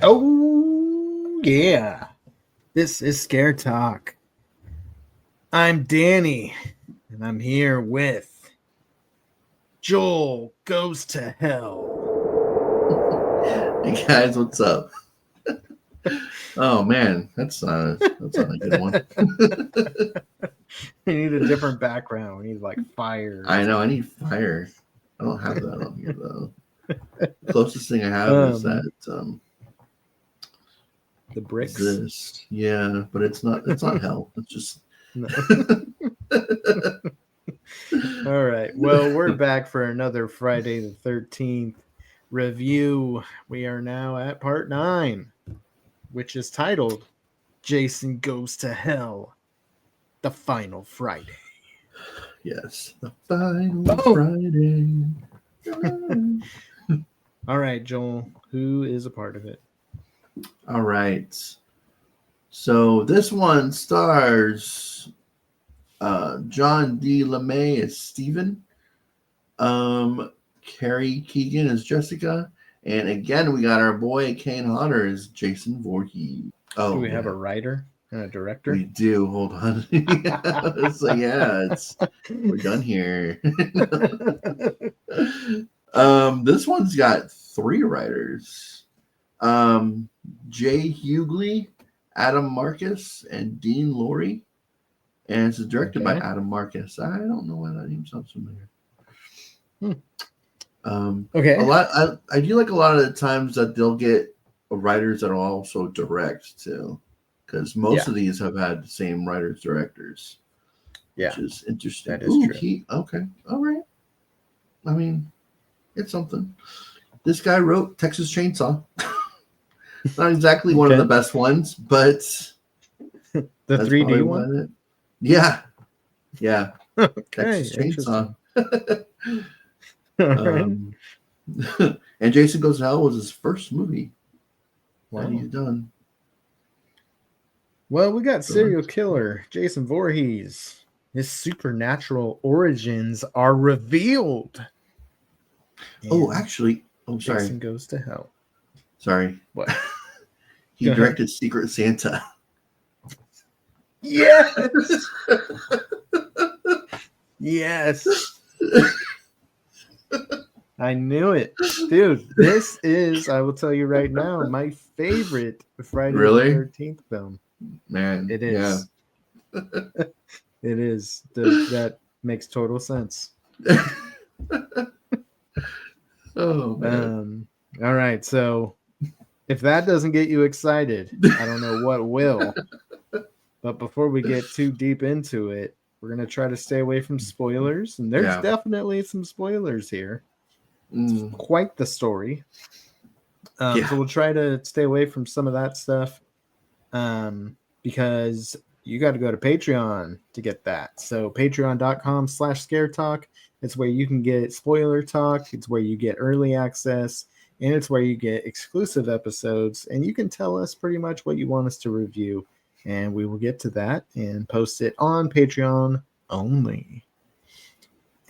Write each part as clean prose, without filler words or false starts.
Oh, yeah. This is Scare Talk. I'm Danny, and I'm here with Joel Goes to Hell. Hey guys, what's up? Oh man, that's not a good one. We need a different background. We need like fire. I know I need fire. I don't have that on here though. The closest thing I have is that the bricks. this. Yeah, but it's not hell. It's just No. All right. Well, we're back for another Friday the 13th review. We are now at part 9, which is titled Jason Goes to Hell, the Final Friday. Yes, the final Friday. All right, Joel, who is a part of it? All right. So this one stars John D. LeMay as Steven. Carrie Keegan as Jessica. And again, we got our boy Kane Hodder as Jason Voorhees. Oh, do we have a writer and a director? We do. Hold on. So we're done here. This one's got 3 writers. Jay Hughley, Adam Marcus, and Dean Lorey. And it's directed by Adam Marcus. I don't know why that name sounds familiar. Okay. I do like a lot of the times that they'll get writers that will also direct too, because most of these have had the same writers directors. Yeah, which is interesting. That is true. Okay, all right. I mean, it's something. This guy wrote Texas Chainsaw. Not exactly one of the best ones, but the 3D one. Yeah. Okay, Texas Chainsaw. Right. And Jason Goes to Hell was his first movie that he's done. Well, we got serial killer Jason Voorhees. His supernatural origins are revealed. Oh, actually, sorry. Jason Goes to Hell. Sorry. What? He directed Secret Santa. Yes. Yes. I knew it. Dude, this is, I will tell you right now, my favorite Friday the 13th film. Man. It is. Yeah. It is. That makes total sense. Oh, man. All right. So if that doesn't get you excited, I don't know what will. But before we get too deep into it, we're going to try to stay away from spoilers. And there's definitely some spoilers here. It's quite the story. So we'll try to stay away from some of that stuff because you got to go to Patreon to get that. So patreon.com/scaretalk. It's where you can get spoiler talk. It's where you get early access. And it's where you get exclusive episodes. And you can tell us pretty much what you want us to review. And we will get to that and post it on Patreon only.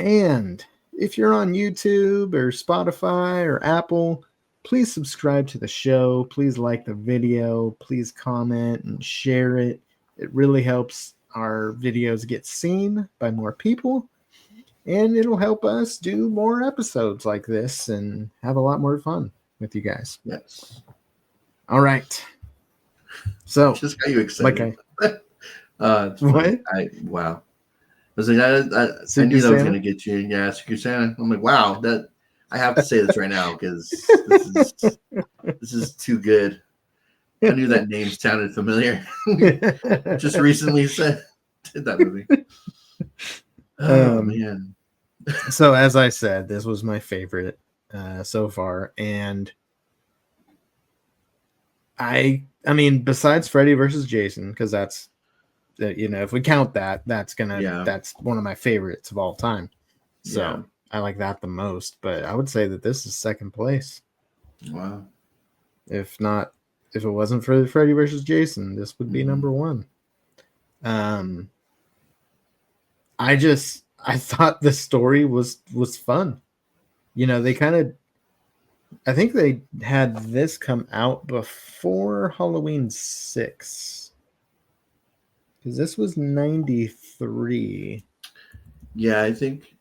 And if you're on YouTube or Spotify or Apple, please subscribe to the show. Please like the video. Please comment and share it. It really helps our videos get seen by more people. And it'll help us do more episodes like this and have a lot more fun with you guys. Yes. All right. So, just got you excited. What? Wow. I was like, I knew that was going to get you. Yeah, Secret Santa. I'm like, wow, that I have to say this right now because this is too good. I knew that name sounded familiar. Just recently did that movie. Oh man. So as I said, this was my favorite so far, and I mean, besides Freddy versus Jason, because that's if we count that, that's one of my favorites of all time. So I like that the most, but I would say that this is second place. Wow. If it wasn't for Freddy versus Jason, this would be number 1. I thought the story was fun. They kind of I think they had this come out before Halloween 6. Because this was 93. Yeah, I think.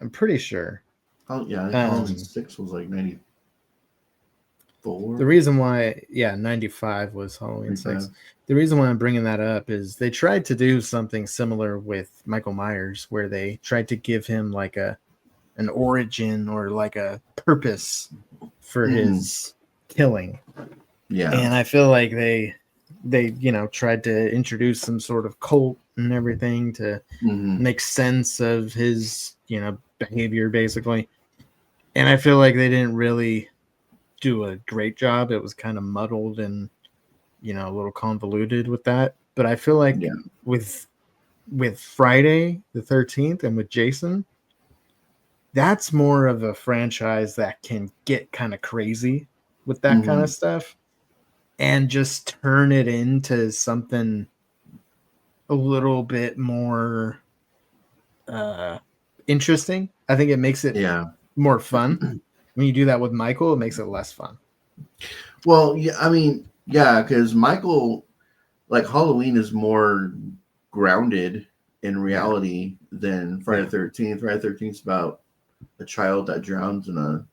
I'm pretty sure. Oh yeah, I think Halloween 6 was like 94. The reason why, 95 was Halloween 6. The reason why I'm bringing that up is they tried to do something similar with Michael Myers, where they tried to give him like an origin or like a purpose for his killing. Yeah. And I feel like they tried to introduce some sort of cult and everything to make sense of his, behavior basically. And I feel like they didn't really do a great job. It was kind of muddled and, a little convoluted with that. But I feel like with Friday the 13th and with Jason, that's more of a franchise that can get kind of crazy with that kind of stuff and just turn it into something a little bit more interesting. I think it makes it more fun. When you do that with Michael, it makes it less fun. Well, yeah, I mean, yeah, because Michael, like Halloween is more grounded in reality than Friday the 13th. Friday the 13th is about a child that drowns in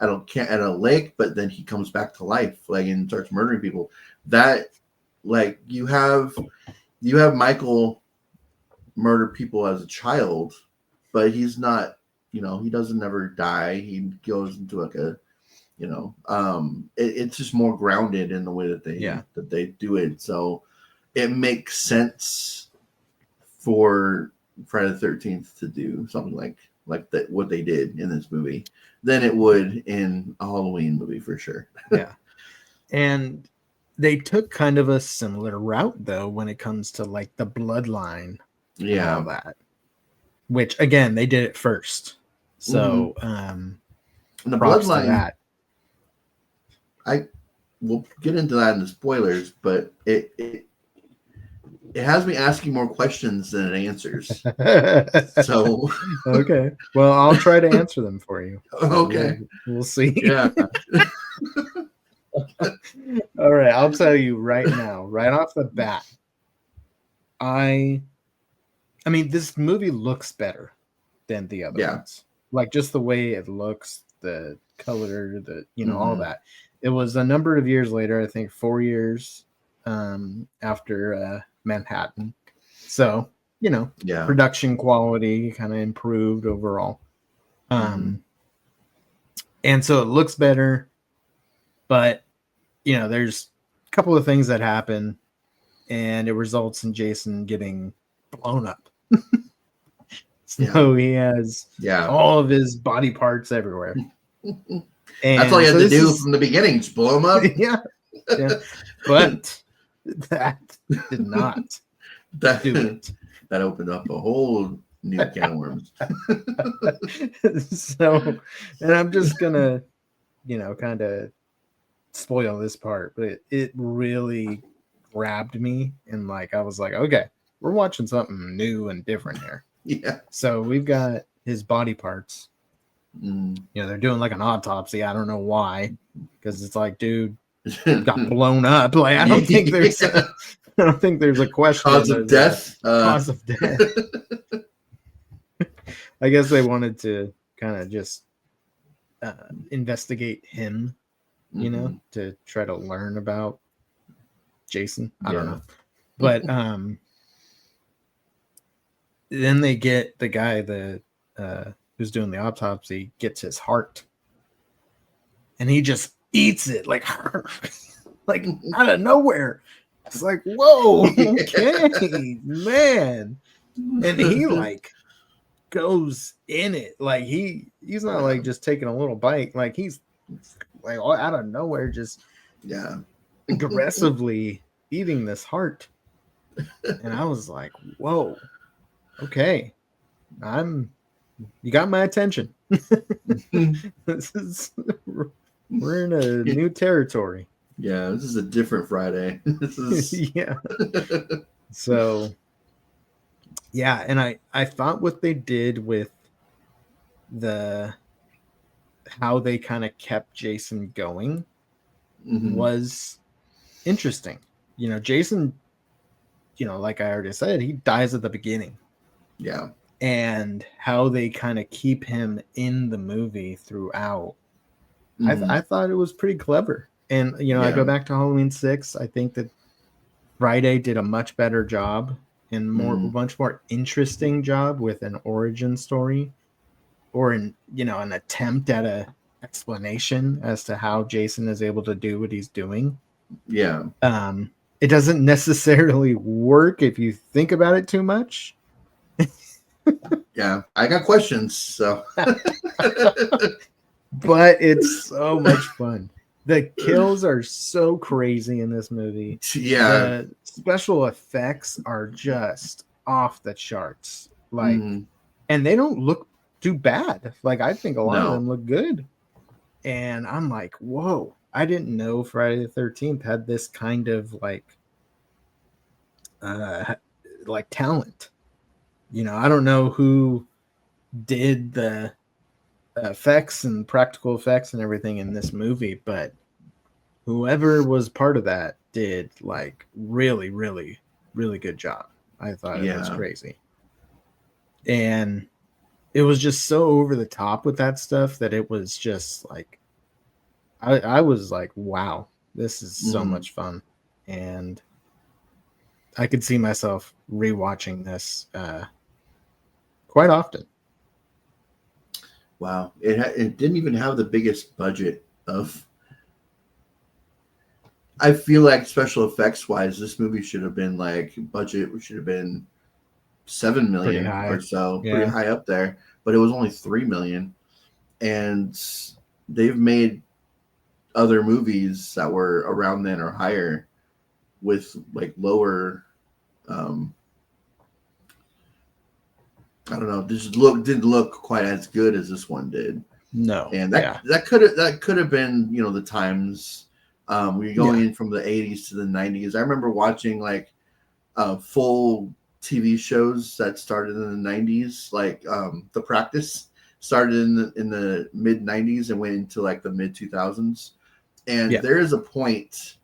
at a lake, but then he comes back to life, like, and starts murdering people. That, like, you have Michael murder people as a child, but he's not, he doesn't ever die. He goes into like a, it's just more grounded in the way that they do it. So it makes sense for Friday the 13th to do something like that, what they did in this movie, than it would in a Halloween movie for sure. Yeah. And they took kind of a similar route though when it comes to like the bloodline and all that. Which again, they did it first. So and the props bloodline, to that. We'll get into that in the spoilers, but it has me asking more questions than it answers. So okay, well, I'll try to answer them for you. Okay, we'll see. Yeah. All right, I'll tell you right now, right off the bat. I mean, this movie looks better than the other ones. Like just the way it looks, the color, all that. It was a number of years later, I think 4 years after Manhattan. So, production quality kind of improved overall. And so it looks better, but, there's a couple of things that happen and it results in Jason getting blown up. So he has all of his body parts everywhere. And that's all you had to do from the beginning, just blow him up. Yeah. But that did not do it. That opened up a whole new can of worms. So, and I'm just gonna, kind of spoil this part, but it really grabbed me, and like I was like, okay, we're watching something new and different here. Yeah. So we've got his body parts. They're doing like an autopsy. I don't know why, because it's like, dude, got blown up. Like I don't think there's a question. Cause of death. Cause of death. I guess they wanted to kind of just investigate him, to try to learn about Jason. I don't know, but then they get the guy that who's doing the autopsy gets his heart, and he just eats it like out of nowhere. It's like, whoa, okay, man. And he like goes in it. Like he's not like just taking a little bite. Like he's like out of nowhere, just aggressively eating this heart. And I was like, whoa, okay. You got my attention. We're in a new territory. Yeah, this is a different Friday. This is So and I thought what they did with the how they kind of kept Jason going was interesting. Jason, like I already said, he dies at the beginning. Yeah. And how they kind of keep him in the movie throughout. I thought it was pretty clever. And, I go back to Halloween 6. I think that Friday did a much better job and much more interesting job with an origin story or an attempt at a explanation as to how Jason is able to do what he's doing. Yeah. It doesn't necessarily work if you think about it too much. Yeah, I got questions, so. But it's so much fun. The kills are so crazy in this movie. Yeah. The special effects are just off the charts. Like, and they don't look too bad. Like, I think a lot of them look good. And I'm like, whoa, I didn't know Friday the 13th had this kind of like talent. I don't know who did the effects and practical effects and everything in this movie, but whoever was part of that did like really, really, really good job. I thought it was crazy. And it was just so over the top with that stuff that it was just like, I was like, wow, this is so much fun. And I could see myself rewatching this quite often. Wow. It didn't even have the biggest budget of. I feel like special effects wise, this movie should have been like budget should have been $7 million or so, pretty high up there. But it was only $3 million, and they've made other movies that were around then or higher with like lower. I don't know. This didn't look quite as good as this one did. No, and that could have been the times. We're going in from the 80s to the 90s. I remember watching like full TV shows that started in the 90s, like The Practice started in the mid 90s and went into like the mid 2000s. And there is a point.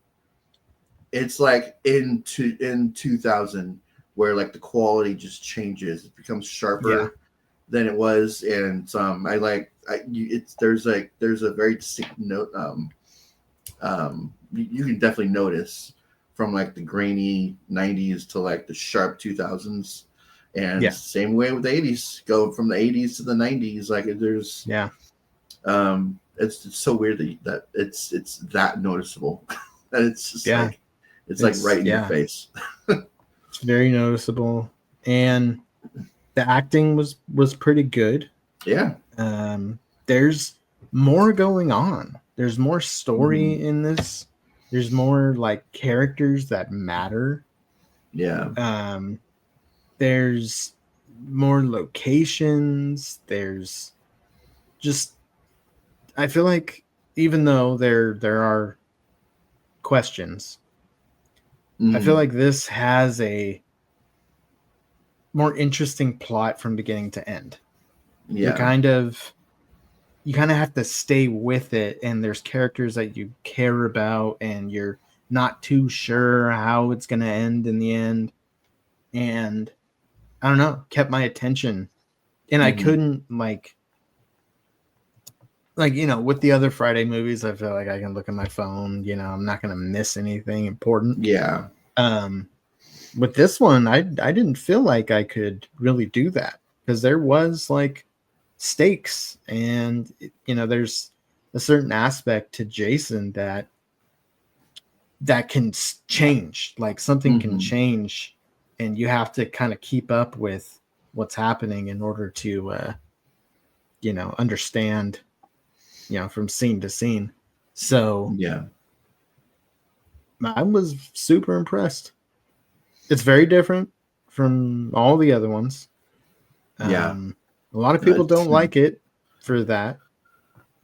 It's like in 2000 where like the quality just changes. It becomes sharper than it was, and there's a very distinct note. You can definitely notice from like the grainy 90s to like the sharp 2000s, and same way with the 80s. Go from the 80s to the 90s, like there's it's so weird that it's that noticeable. that it's just like it's like right in your face. It's very noticeable, and the acting was pretty good. Yeah. There's more going on. There's more story in this. There's more like characters that matter. Yeah. There's more locations. There's just, I feel like even though there are questions, I feel like this has a more interesting plot from beginning to end. Yeah. You kind of have to stay with it, and there's characters that you care about, and you're not too sure how it's going to end in the end. And I don't know, kept my attention. And I couldn't like with the other Friday movies, I feel like I can look at my phone, I'm not going to miss anything important. Yeah. With this one, I didn't feel like I could really do that, because there was like stakes, and there's a certain aspect to Jason that can change. Like something can change, and you have to kind of keep up with what's happening in order to understand from scene to scene. So I was super impressed. It's very different from all the other ones. A lot of people don't like it for that.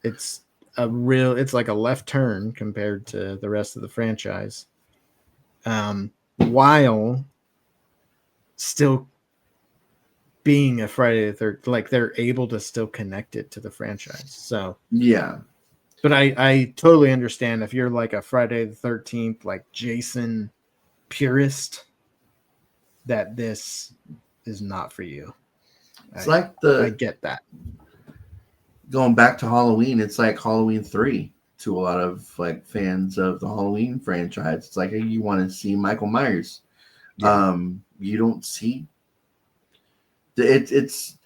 It's like a left turn compared to the rest of the franchise. While still being a Friday the 13th, like they're able to still connect it to the franchise. So yeah, but I totally understand if you're like a Friday the 13th, like Jason purist, that this is not for you. it's like the I get that. going back to Halloween. It's like Halloween 3 to a lot of like fans of the Halloween franchise. It's like, hey, you want to see Michael Myers. Yeah. You don't see it's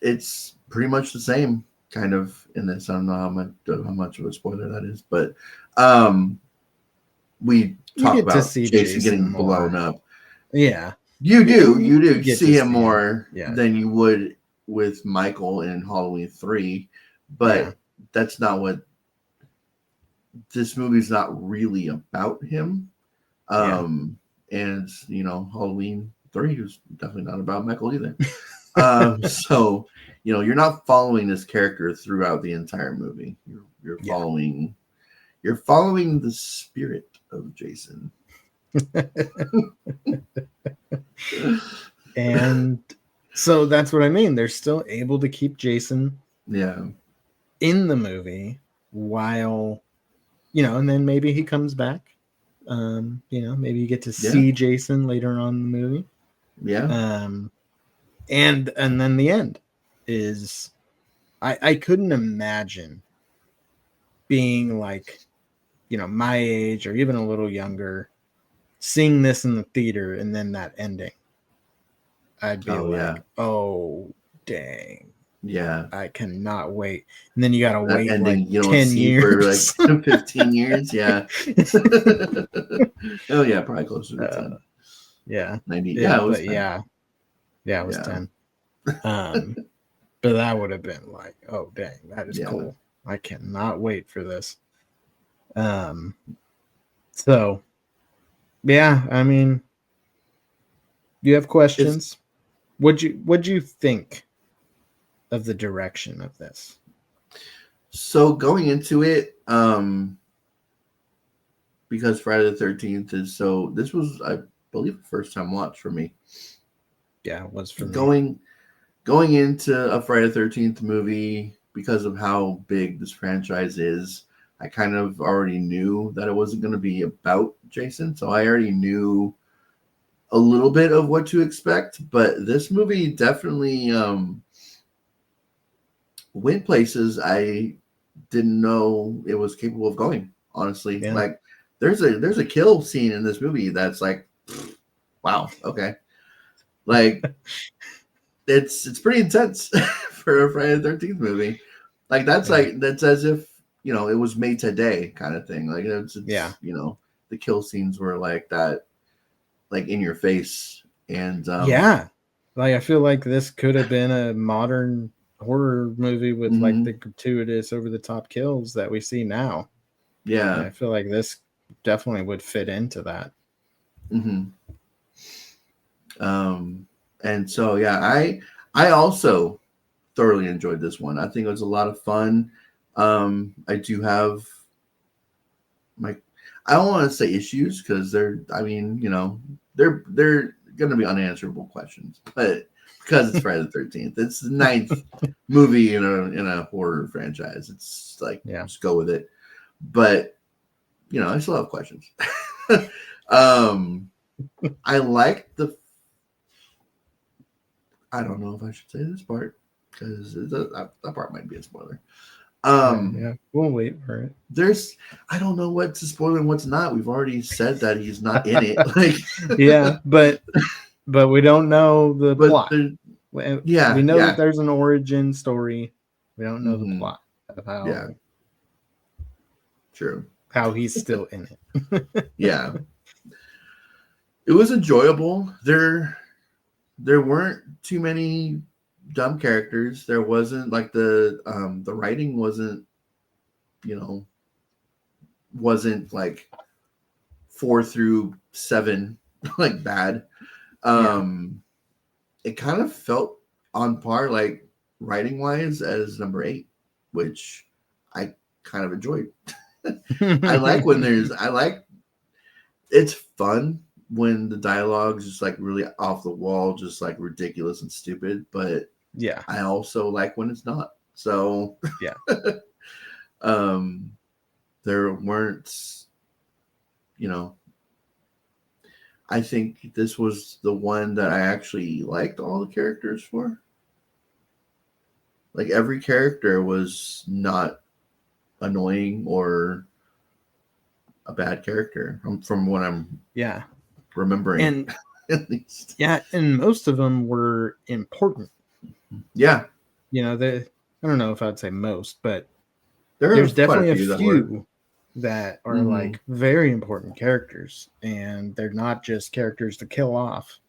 pretty much the same kind of in this. I don't know how much of a spoiler that is, but we talk about Jason getting more. blown up. Yeah. You do. You see him more yeah. than you would with Michael in Halloween 3, but that's not what this movie's not really about him. And you know, Halloween 3 is definitely not about Michael either. So you know, you're not following this character throughout the entire movie. You're following the spirit of Jason. And so that's what I mean. They're still able to keep Jason in the movie while, you know, and then maybe he comes back. You know, maybe you get to see Jason later on in the movie. Yeah. And then the end is I couldn't imagine being like, you know, my age or even a little younger, seeing this in the theater and then that ending. I'd be oh, dang. Yeah. I cannot wait. And then you got to wait ending, like 10 years. For like 15 years. Yeah. Oh, yeah. Probably closer to 10. Yeah. 90. Yeah. It was 10. Yeah, it was 10. But that would have been like, oh, dang, that is cool. I cannot wait for this. So, yeah, I mean, you have questions? What'd you think of the direction of this? So going into it, because Friday the 13th is this was, I believe, the first time watch for me. Yeah, it was for me. Going into a Friday the 13th movie, because of how big this franchise is, I kind of already knew that it wasn't going to be about Jason. So I already knew a little bit of what to expect. But this movie definitely went places I didn't know it was capable of going, honestly. Yeah. Like there's a kill scene in this movie that's like, wow, okay. Like it's pretty intense for a Friday the 13th movie. Like that's as if, you know, it was made today kind of thing. Like it's you know, the kill scenes were like that, like in your face. And like I feel like this could have been a modern horror movie with like the gratuitous over the top kills that we see now. Yeah. And I feel like this definitely would fit into that. And so I also thoroughly enjoyed this one. I think it was a lot of fun. I do have I don't want to say issues because they're going to be unanswerable questions, but because it's Friday the 13th, it's the 9th movie in a horror franchise. It's like, just go with it. But, you know, I still have questions. I like I don't know if I should say this part because that part might be a spoiler. We'll wait for it. I don't know what's a spoiler and what's not. We've already said that he's not in it. Like, but we don't know the plot. We know that there's an origin story. We don't know the plot of how. Yeah. True. How he's still in it. Yeah. It was enjoyable. There weren't too many dumb characters. There wasn't like the writing wasn't like 4 through 7 like bad. It kind of felt on par, like writing wise, as number 8, which I kind of enjoyed. I like it's fun when the dialogue is just like really off the wall, just like ridiculous and stupid, but Yeah. I also like when it's not. So yeah. There weren't, I think this was the one that I actually liked all the characters for. Like every character was not annoying or a bad character from what I'm remembering. And at least. Yeah, and most of them were important. Yeah. I don't know if I'd say most, but there's definitely a few that are mm-hmm. like very important characters, and they're not just characters to kill off.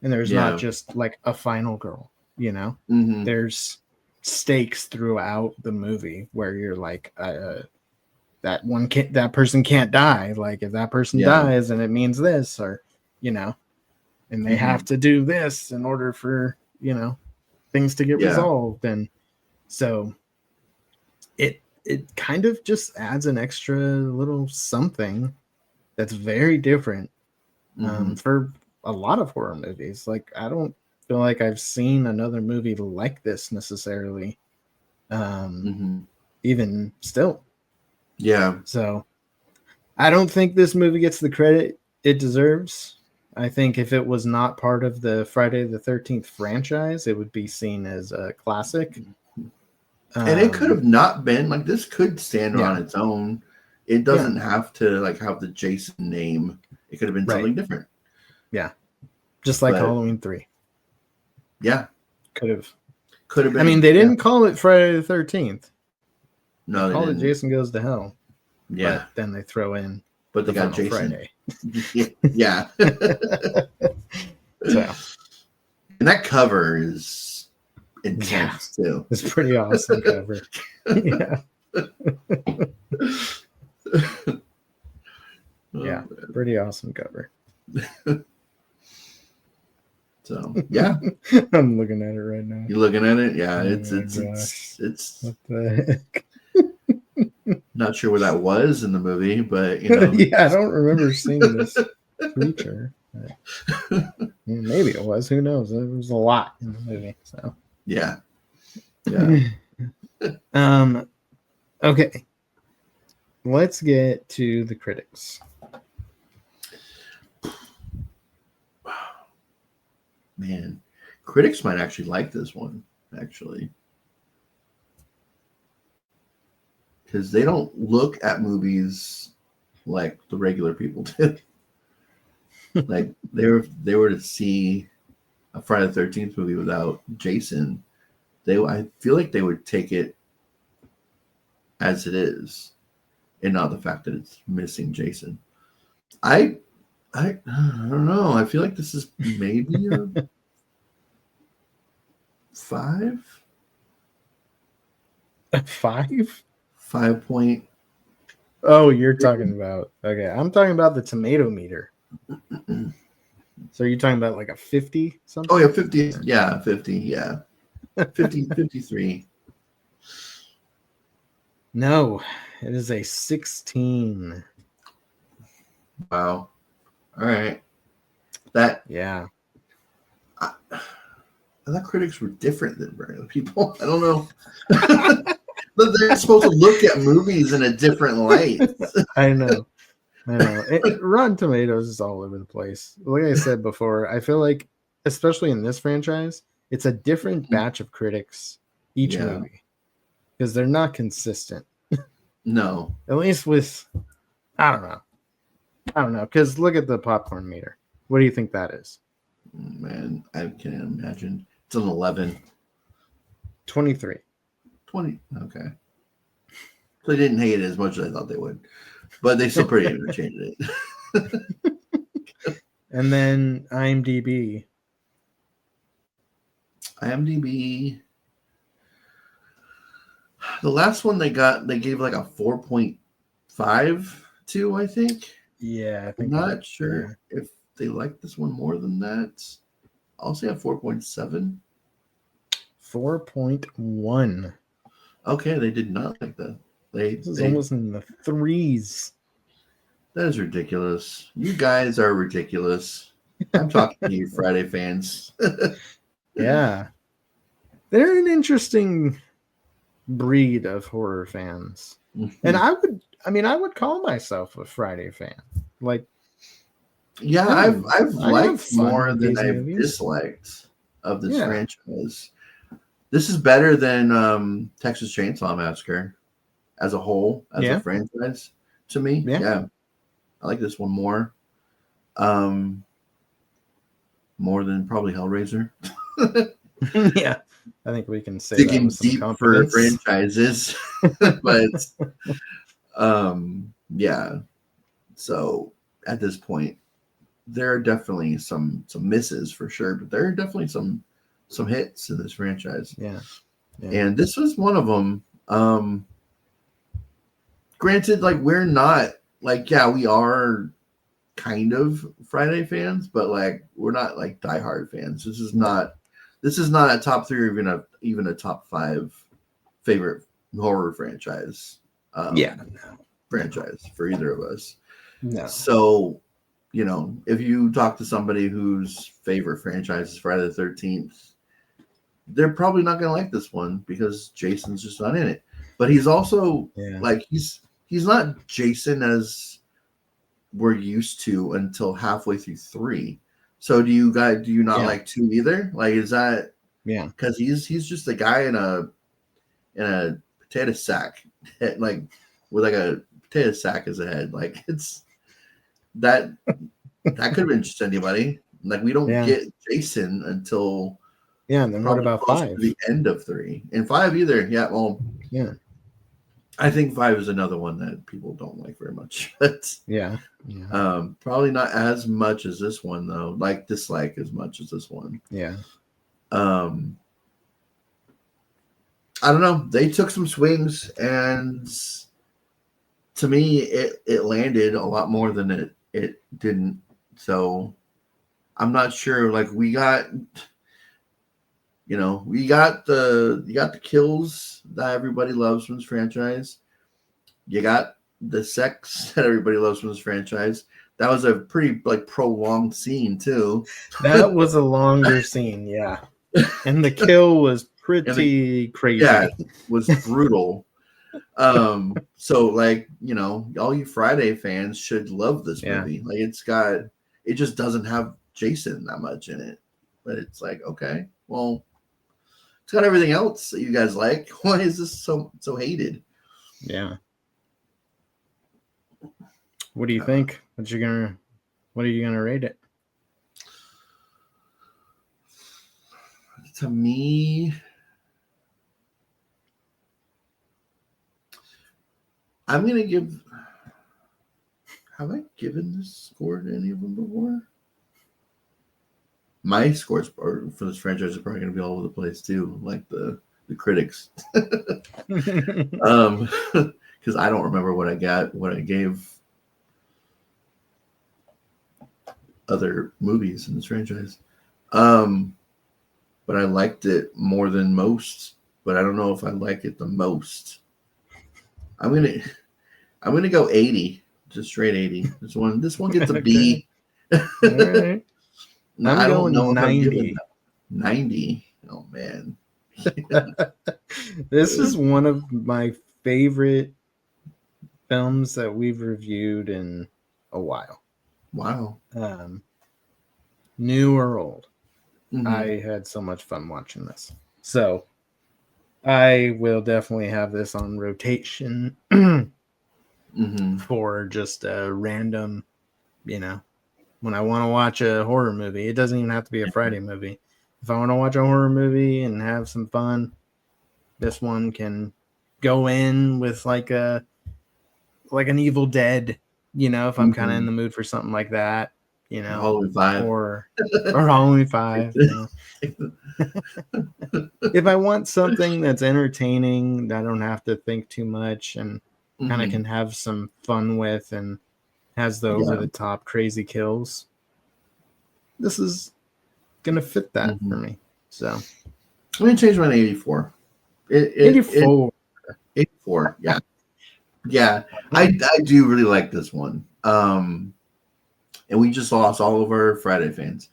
And there's not just like a final girl, Mm-hmm. There's stakes throughout the movie where you're like, that person can't die. Like if that person dies, then it means this, or and they have to do this in order for things to get resolved. And so it kind of just adds an extra little something that's very different for a lot of horror movies. Like I don't feel like I've seen another movie like this necessarily, even still. So I don't think this movie gets the credit it deserves. I think if it was not part of the Friday the 13th franchise, it would be seen as a classic. And it could have not been like this. Could stand on its own. It doesn't have to like have the Jason name. It could have been something different. Yeah, just like Halloween 3. Yeah, could have been. I mean, they didn't call it Friday the 13th. No, they called it Jason Goes to Hell. Yeah, but then they throw in. But they got Jason. Friday. Yeah. So, and that cover is intense too. It's pretty awesome cover. Yeah, pretty awesome cover. So yeah, I'm looking at it right now. You looking at it? Yeah, it's what the heck? Not sure where that was in the movie, but I don't remember seeing this creature. Maybe it was. Who knows? There was a lot in the movie. So yeah. Okay. Let's get to the critics. Man, critics might actually like this one, actually. Because they don't look at movies like the regular people do. Like they were to see a Friday the 13th movie without Jason, I feel like they would take it as it is, and not the fact that it's missing Jason. I don't know. I feel like this is maybe a 5. A 5? 5 point. Oh, you're talking about, okay. I'm talking about the tomato meter. So you're talking about like a 50 something? Oh yeah, 50. Yeah, 50. Yeah. 50, 53. No, it is a 16. Wow. All right. That. Yeah. I thought critics were different than regular people. I don't know. They're supposed to look at movies in a different light. I know. Rotten Tomatoes is all over the place. Like I said before, I feel like, especially in this franchise, it's a different batch of critics each movie because they're not consistent. No. At least with, I don't know. Because look at the popcorn meter. What do you think that is? Man, I can't imagine. It's an 11. 23. 20. Okay. So they didn't hate it as much as I thought they would. But they still pretty interchanged it. And then IMDb. The last one they gave like a 4.5 to, I think. Yeah, I think. I'm not sure if they like this one more than that. I'll say a 4.7. 4.1. Okay, they did not like that. This is almost in the 3s. That is ridiculous. You guys are ridiculous. I'm talking to you, Friday fans. Yeah. they're an interesting breed of horror fans. And I would call myself a Friday fan. Like, yeah, I've liked more than I've disliked of this franchise. This is better than Texas Chainsaw Massacre as a whole, as a franchise to me. Yeah. I like this one more. More than probably Hellraiser. Yeah. I think we can say digging deep for franchises. But yeah. So at this point, there are definitely some misses for sure, but there are definitely some hits in this franchise. Yeah. And this was one of them. Granted, like, we're not like, we are kind of Friday fans, but like, we're not like diehard fans. This is not a top 3 or even a top 5 favorite horror franchise. Franchise for either of us. No. So, if you talk to somebody whose favorite franchise is Friday the 13th, they're probably not going to like this one because Jason's just not in it. But he's also like, he's not Jason as we're used to until halfway through 3. So do you not like 2 either? Like, is that because he's just a guy in a potato sack, like with like a potato sack as a head. Like, it's that could have been just anybody. Like, we don't get Jason until and then what about 5? The end of 3 and 5 either. I think 5 is another one that people don't like very much. But probably not as much as this one though. Like, dislike as much as this one. I don't know. They took some swings, and to me, it landed a lot more than it didn't. So I'm not sure. Like, we got the kills that everybody loves from this franchise. You got the sex that everybody loves from this franchise. That was a pretty like prolonged scene too. That was a longer scene, and the kill was pretty crazy. Yeah, it was brutal. So like, all you Friday fans should love this movie. Like, it just doesn't have Jason that much in it, but it's like, okay, well, it's got everything else that you guys like. Why is this so hated? Yeah. What do you think? What are you gonna rate it? To me, I'm gonna give. Have I given this score to any of them before? My scores for this franchise are probably going to be all over the place too, like the critics. Because I don't remember what I gave other movies in this franchise. But I liked it more than most, but I don't know if I like it the most. I'm gonna go 80, just straight 80. This one gets a B. All right. I don't know 90. 90. Oh man. This is one of my favorite films that we've reviewed in a while. Wow. New or old. Mm-hmm. I had so much fun watching this. So I will definitely have this on rotation for just a random, when I want to watch a horror movie. It doesn't even have to be a Friday movie. If I want to watch a horror movie and have some fun, this one can go in with like an Evil Dead, if I'm kind of in the mood for something like that, Halloween 5 or Halloween 5. If I want something that's entertaining, that I don't have to think too much and kind of can have some fun with and has the over the top crazy kills, this is gonna fit that for me. So I'm gonna change mine to 84. 84. 84. Yeah. I do really like this one. And we just lost all of our Friday fans.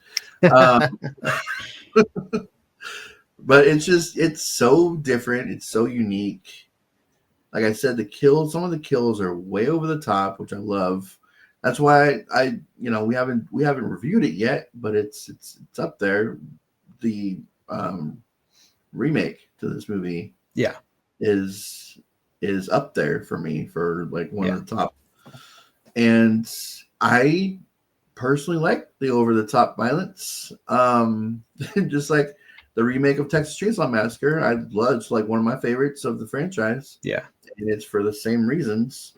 But it's so different. It's so unique. Like I said, some of the kills are way over the top, which I love. That's why I we haven't reviewed it yet, but it's up there. The remake to this movie, is up there for me for like one of the top. And I personally like the over the top violence. Just like the remake of Texas Chainsaw Massacre, it's like one of my favorites of the franchise. Yeah. And it's for the same reasons.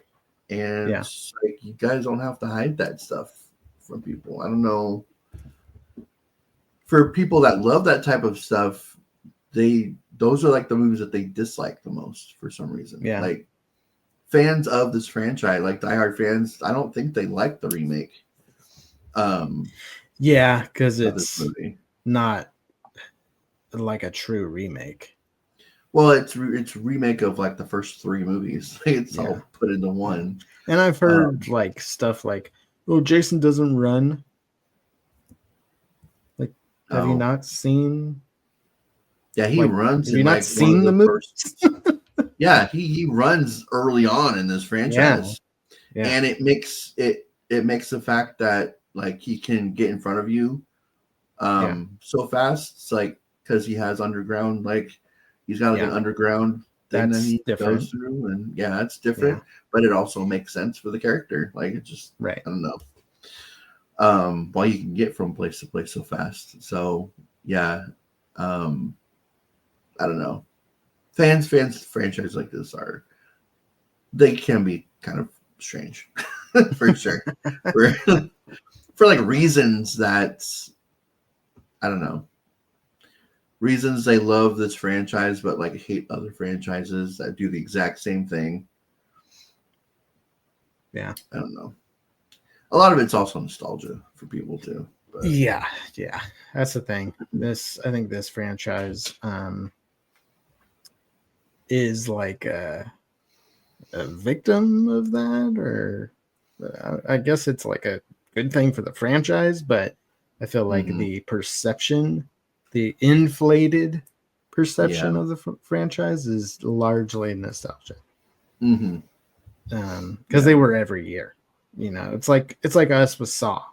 And like, you guys don't have to hide that stuff from people. I don't know. For people that love that type of stuff, those are like the movies that they dislike the most for some reason. Yeah. Like fans of this franchise, like diehard fans, I don't think they like the remake. Yeah, because it's not like a true remake. Well, it's remake of like the first 3 movies. It's all put into one. And I've heard like stuff like, "Oh, Jason doesn't run." Like, have you not seen? Yeah, he runs. Have you not seen the movie? Yeah, he runs early on in this franchise, and it makes the fact that like he can get in front of you, so fast. It's like because he has underground, like he's got like an underground thing that he goes through, and it's different, but it also makes sense for the character. Like it just I don't know. Why you can get from place to place so fast. So I don't know. Fans franchise like this they can be kind of strange for sure. for like reasons that I don't know. Reasons they love this franchise but like hate other franchises that do the exact same thing. Yeah. I don't know. A lot of it's also nostalgia for people too. But. Yeah. That's the thing. I think this franchise is like a victim of that, or I guess it's like a good thing for the franchise, but I feel like the perception, the inflated perception of the franchise is largely nostalgia. Because they were every year, it's like us with Saw.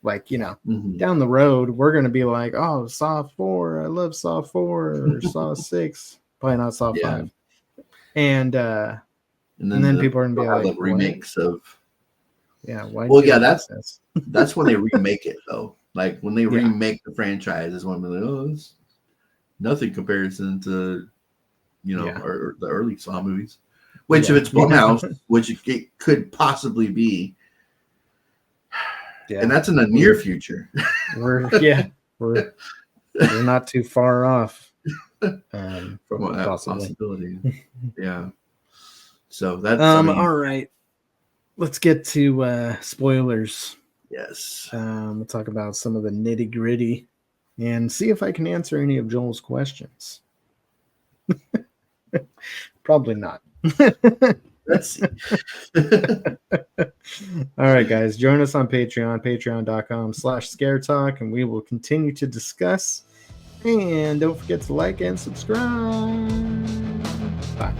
Like, down the road, we're going to be like, oh, Saw 4, I love Saw 4, or Saw 6, probably not Saw 5. And then people are going to be like remakes of. Yeah. That's when they remake it, though. Like, when they remake the franchise, is when they're like, oh, it's nothing comparison to, or the early Saw movies. Which, if it's Blumhouse, which it could possibly be, and that's in the near future. We're not too far off from a possibility. Yeah. So that's all right. Let's get to spoilers. Yes. We'll talk about some of the nitty-gritty and see if I can answer any of Joel's questions. Probably not. Let's see. All right, guys, join us on patreon.com/scaretalk, and we will continue to discuss. And don't forget to like and subscribe. Bye.